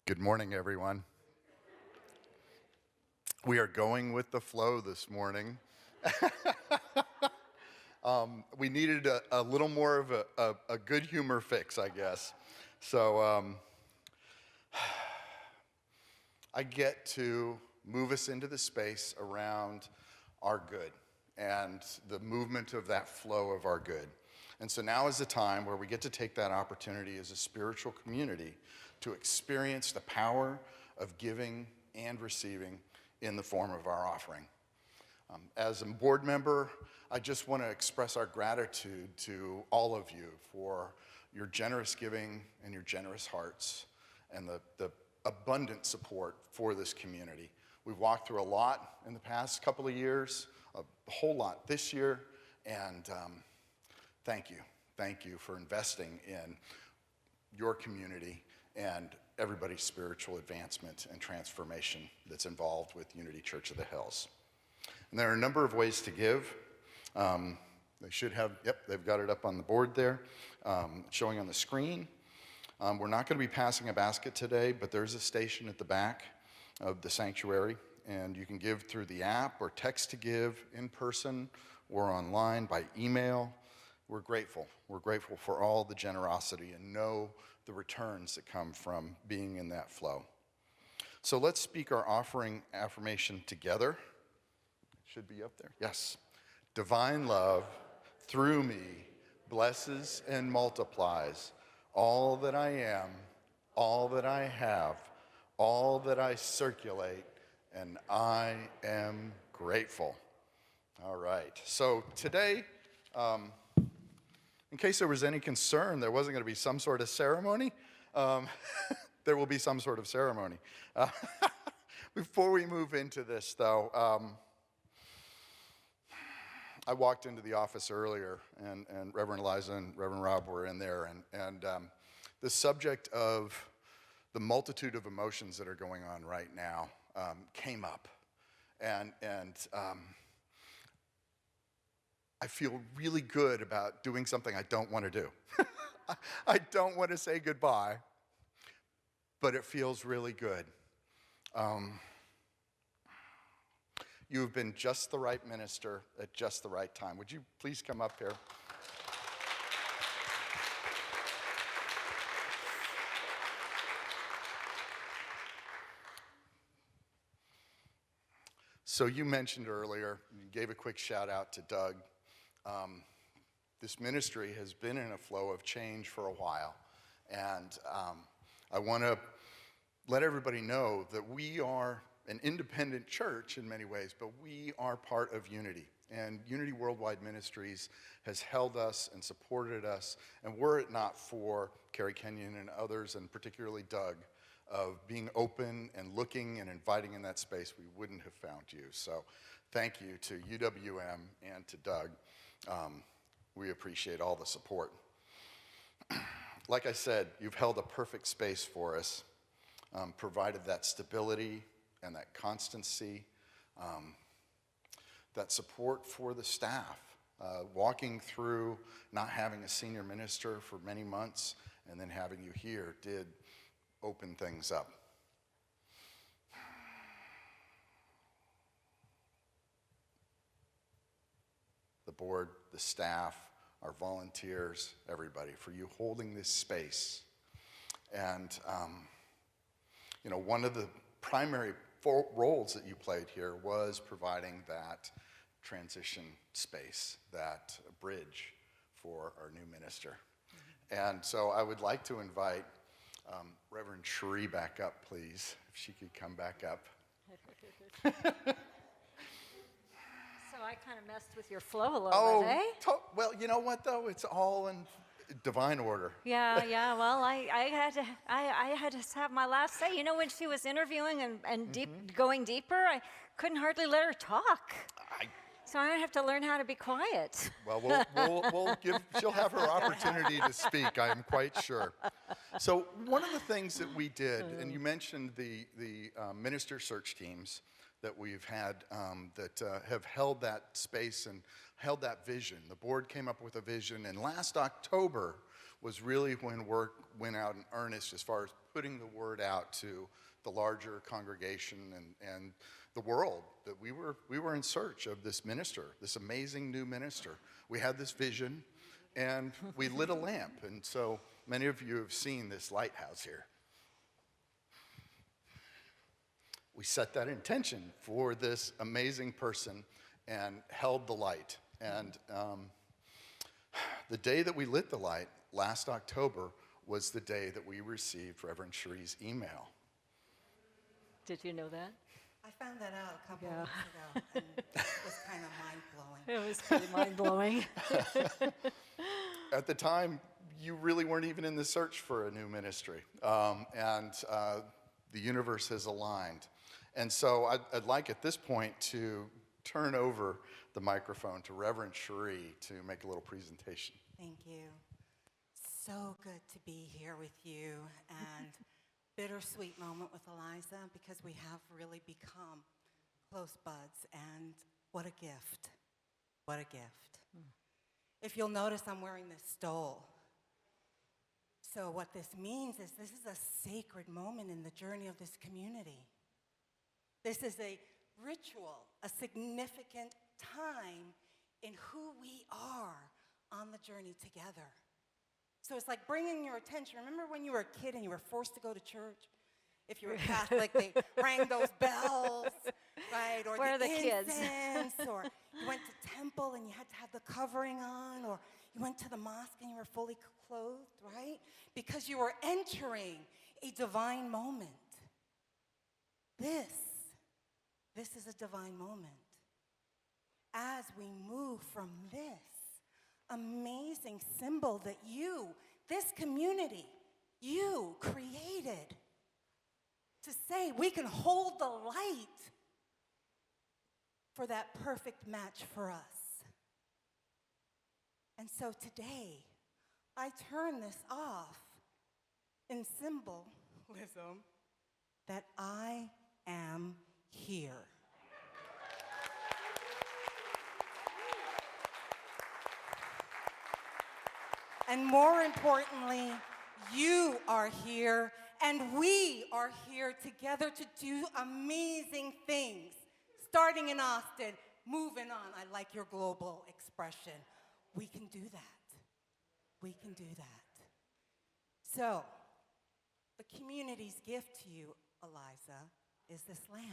Good morning, everyone. We are going with the flow this morning. We needed a little more of a good humor fix, I guess. So I get to move us into the space around our good and the movement of that flow of our good. And so now is the time where we get to take that opportunity as a spiritual community to experience the power of giving and receiving in the form of our offering. As a board member, I just want to express our gratitude to all of you for your generous giving and your generous hearts and the abundant support for this community. We've walked through a lot in the past couple of years, a whole lot this year, and thank you. Thank you for investing in your community and everybody's spiritual advancement and transformation that's involved with Unity Church of the Hills. And there are a number of ways to give. They should have, they've got it up on the board there, showing on the screen. We're not going to be passing a basket today, but there's a station at the back of the sanctuary, and you can give through the app or text to give in person or online by email. We're grateful. We're grateful for all the generosity and know the returns that come from being in that flow. So let's speak our offering affirmation together. It should be up there. Yes. Divine love through me blesses and multiplies all that I am, all that I have, all that I circulate, and I am grateful. All right. So today, in case there was any concern there wasn't going to be some sort of ceremony, there will be some sort of ceremony. Before we move into this, though, I walked into the office earlier, and Reverend Eliza and Reverend Rob were in there, and the subject of the multitude of emotions that are going on right now came up, and I feel really good about doing something I don't want to do. I don't want to say goodbye, but it feels really good. You've been just the right minister at just the right time. Would you please come up here? So you mentioned earlier, you gave a quick shout out to Doug. This ministry has been in a flow of change for a while, and I want to let everybody know that we are an independent church in many ways, but we are part of Unity, and Unity Worldwide Ministries has held us and supported us, and were it not for Carrie Kenyon and others, and particularly Doug, of being open and looking and inviting in that space, we wouldn't have found you. So thank you to UWM and to Doug. We appreciate all the support. Like I said, you've held a perfect space for us, provided that stability and that constancy, that support for the staff. Walking through not having a senior minister for many months and then having you here did open things up. The board, the staff, our volunteers, everybody, for you holding this space. And, one of the primary roles that you played here was providing that transition space, that bridge for our new minister. And so I would like to invite Reverend Cherie back up, please, if she could come back up.
So I kind of messed with your flow a little bit, eh?
Well, you know what, though? It's all in divine order.
Yeah. Well, I had to have my last say. You know, when she was interviewing and going deeper, I couldn't hardly let her talk. So I have to learn how to be quiet.
Well, we'll give, she'll have her opportunity to speak, I am quite sure. So one of the things that we did, and you mentioned the minister search teams that we've had that have held that space and held that vision. The board came up with a vision, and last October was really when work went out in earnest as far as putting the word out to the larger congregation and the world that we were in search of this minister, this amazing new minister. We had this vision, and we lit a lamp, and so many of you have seen this lighthouse here. We set that intention for this amazing person and held the light. And the day that we lit the light, last October, was the day that we received Reverend Cherie's email.
Did you know that?
I found that out a couple of weeks ago, and it was kind of mind-blowing.
It was pretty mind-blowing.
At the time, you really weren't even in the search for a new ministry, and the universe has aligned. And so I'd like at this point to turn over the microphone to Reverend Cherie to make a little presentation.
Thank you. So good to be here with you, and bittersweet moment with Eliza, because we have really become close buds, and what a gift. What a gift. If you'll notice, I'm wearing this stole. So what this means is this is a sacred moment in the journey of this community. This is a ritual, a significant time in who we are on the journey together. So it's like bringing your attention. Remember when you were a kid and you were forced to go to church? If you were Catholic, they rang those bells, right? Or
Where are the kids?
incense, or you went to temple and you had to have the covering on, or you went to the mosque and you were fully clothed, right? Because you were entering a divine moment. This is a divine moment. As we move from this amazing symbol that you, this community, you created to say we can hold the light for that perfect match for us. And so today, I turn this off in symbolism that I am here. And more importantly, you are here, and we are here together to do amazing things. Starting in Austin, moving on. I like your global expression. We can do that. We can do that. So, the community's gift to you, Eliza, is this lamp.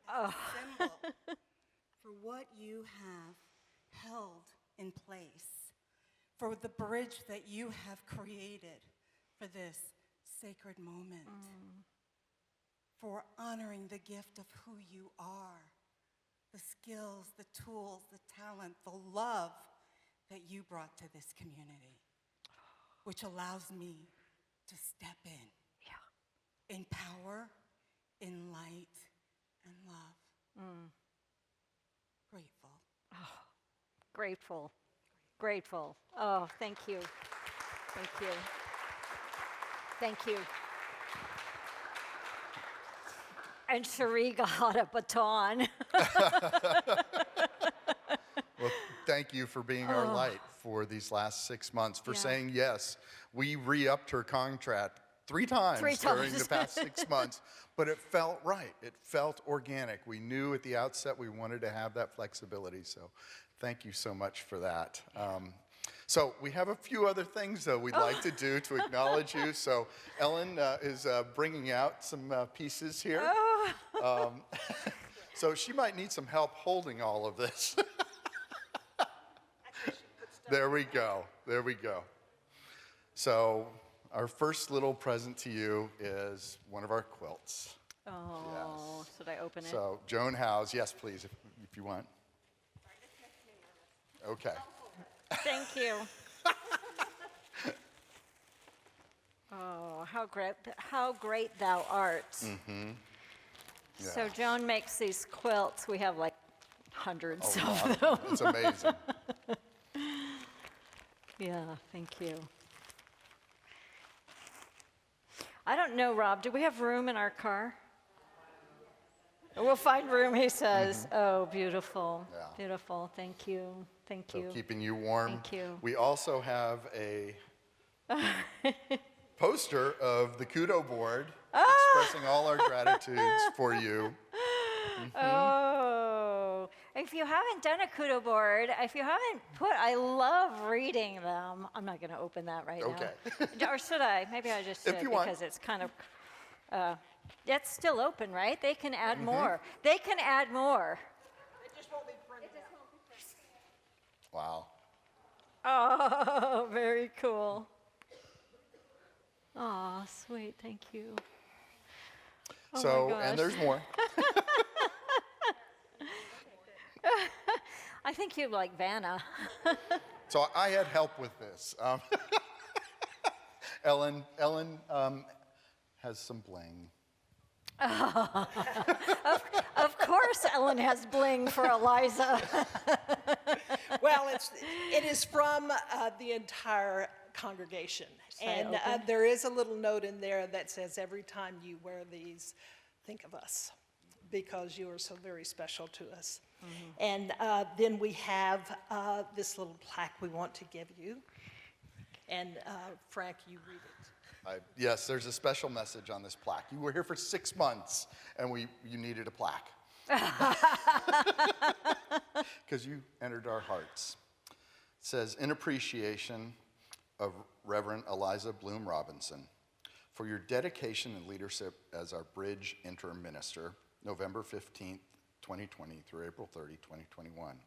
Symbol for what you have held in place, for the bridge that you have created for this sacred moment, for honoring the gift of who you are, the skills, the tools, the talent, the love that you brought to this community, which allows me to step in power, in light, and love. Grateful.
Oh, grateful. Grateful. Oh, thank you. Thank you. Thank you. And Cherie got a baton.
Well, thank you for being our light for these last 6 months, for saying yes. We re-upped her contract 3 times during the past 6 months, but it felt right. It felt organic. We knew at the outset we wanted to have that flexibility, so thank you so much for that. So we have a few other things, though, we'd like to do to acknowledge you. So Ellen is bringing out some pieces here. So she might need some help holding all of this. There we go. There we go. So our first little present to you is one of our quilts.
Oh,
yes.
Should I open it?
So Joan Howe's, yes, please, if you want. Okay.
Thank you. Oh, how great thou art.
Mm-hmm. Yeah.
So Joan makes these quilts. We have like hundreds
A
of
lot.
them.
It's amazing.
Yeah, thank you. I don't know, Rob, do we have room in our car? We'll find room, he says. Oh, beautiful.
Yeah.
Beautiful. Thank you. Thank
So
you.
keeping you warm.
Thank you.
We also have a poster of the Kudo board expressing all our gratitudes for you.
Oh, if you haven't done a Kudo board, if you haven't I love reading them. I'm not going to open that right now. Or should I? Maybe I just should,
If you want.
because it's kind of, it's still open, right? They can add more. They can add more.
It just won't be printed.
Wow.
Oh, very cool. Oh, sweet. Thank you. Oh
So,
my gosh.
and there's more.
I think you like Vanna.
So I had help with this. Ellen has some bling.
Of course, Ellen has bling for Eliza.
Well, it is from the entire congregation. And there is a little note in there that says, every time you wear these, think of us, because you are so very special to us. And then we have this little plaque we want to give you. And Frank, you read it.
Yes, there's a special message on this plaque. You were here for 6 months, and you needed a plaque. Because you entered our hearts. It says, in appreciation of Reverend Eliza Bloom Robinson, for your dedication and leadership as our Bridge interim minister, November 15th, 2020 through April 30, 2021.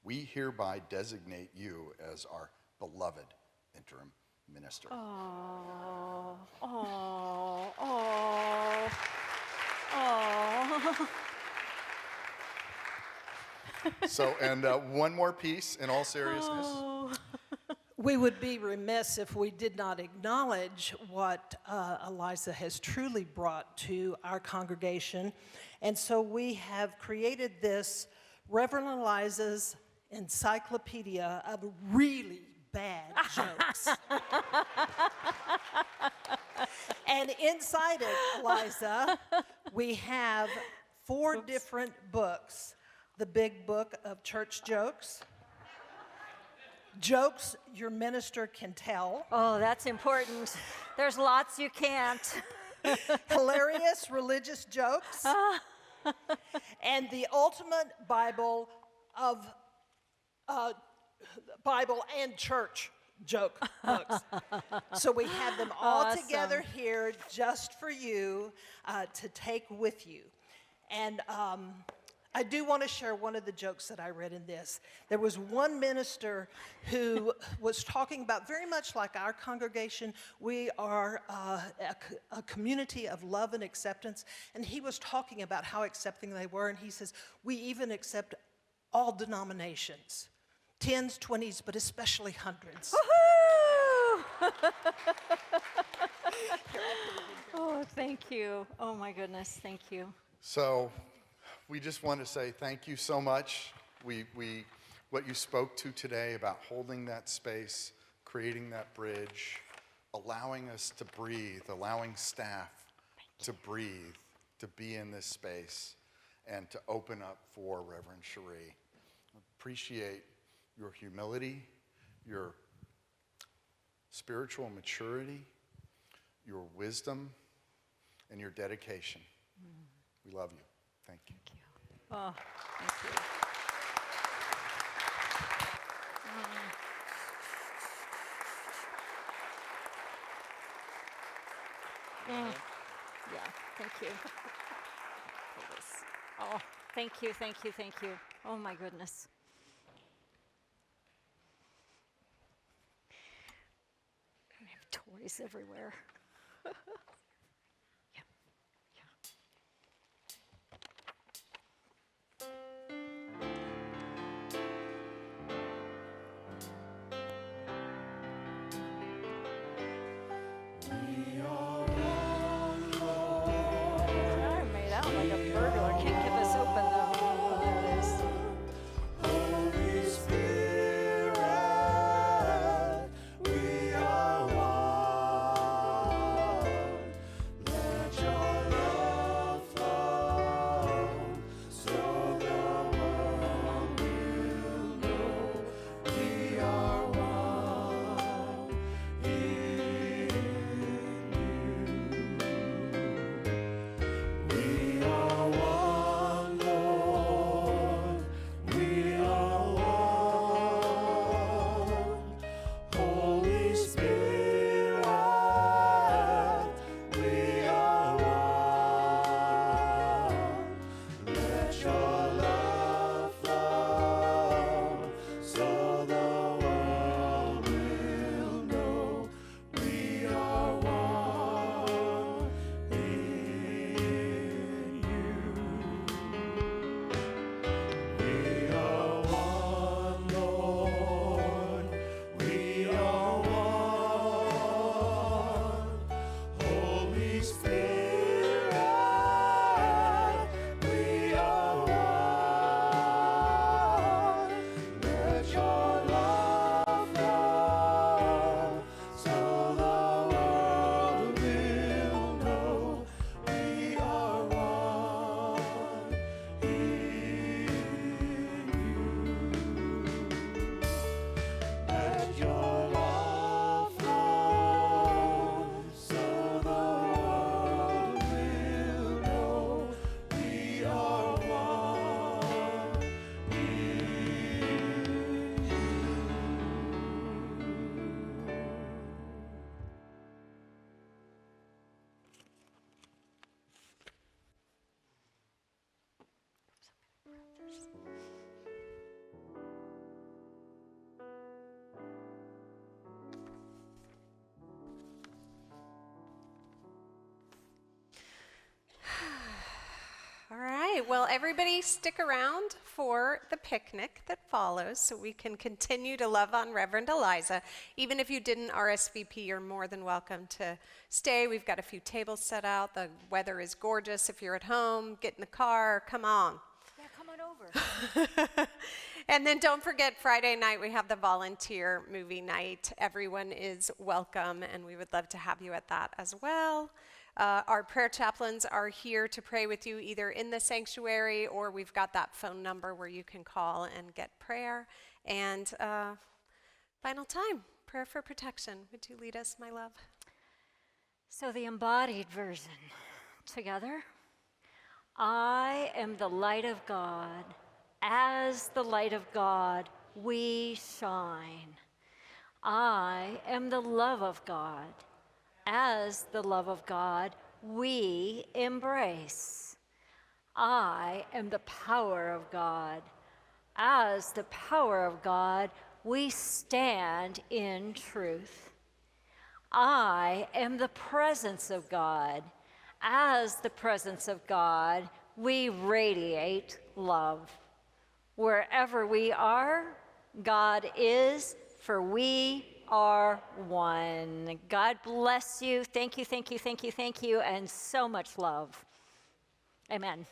We hereby designate you as our beloved interim minister.
Oh, oh, oh, oh.
So, and one more piece in all seriousness.
Oh.
We would be remiss if we did not acknowledge what Eliza has truly brought to our congregation. And so we have created this Reverend Eliza's encyclopedia of really bad jokes. And inside it, Eliza, we have 4 different books. The big book of church jokes. Jokes your minister can tell.
Oh, that's important. There's lots you can't.
Hilarious religious jokes. And the ultimate Bible of Bible and church joke books. So we have them all
Awesome.
together here just for you to take with you. And I do want to share one of the jokes that I read in this. There was one minister who was talking about, very much like our congregation, we are a community of love and acceptance. And he was talking about how accepting they were. And he says, we even accept all denominations, 10s, 20s, but especially hundreds.
Woohoo! Oh, thank you. Oh my goodness, thank you.
So we just want to say thank you so much. What you spoke to today about holding that space, creating that bridge, allowing us to breathe, allowing staff to breathe, to be in this space, and to open up for Reverend Cherie. Appreciate your humility, your spiritual maturity, your wisdom, and your dedication. We love you. Thank you.
Oh, thank you. Yeah, thank you. Oh, thank you, thank you, thank you. Oh my goodness. I have toys everywhere.
We are one.
right, well, everybody stick around for the picnic that follows so we can continue to love on Reverend Eliza. Even if you didn't RSVP, you're more than welcome to stay. We've got a few tables set out. The weather is gorgeous. If you're at home, get in the car, come on.
Yeah, come on over.
And then don't forget, Friday night we have the volunteer movie night. Everyone is welcome, and we would love to have you at that as well. Our prayer chaplains are here to pray with you either in the sanctuary, or we've got that phone number where you can call and get prayer. And final time, prayer for protection. Would you lead us, my love?
So the embodied version together. I am the light of God. As the light of God, we shine. I am the love of God. As the love of God, we embrace. I am the power of God. As the power of God, we stand in truth. I am the presence of God. As the presence of God, we radiate love. Wherever we are, God is, for we are one. God bless you. Thank you, thank you, thank you, thank you, and so much love. Amen.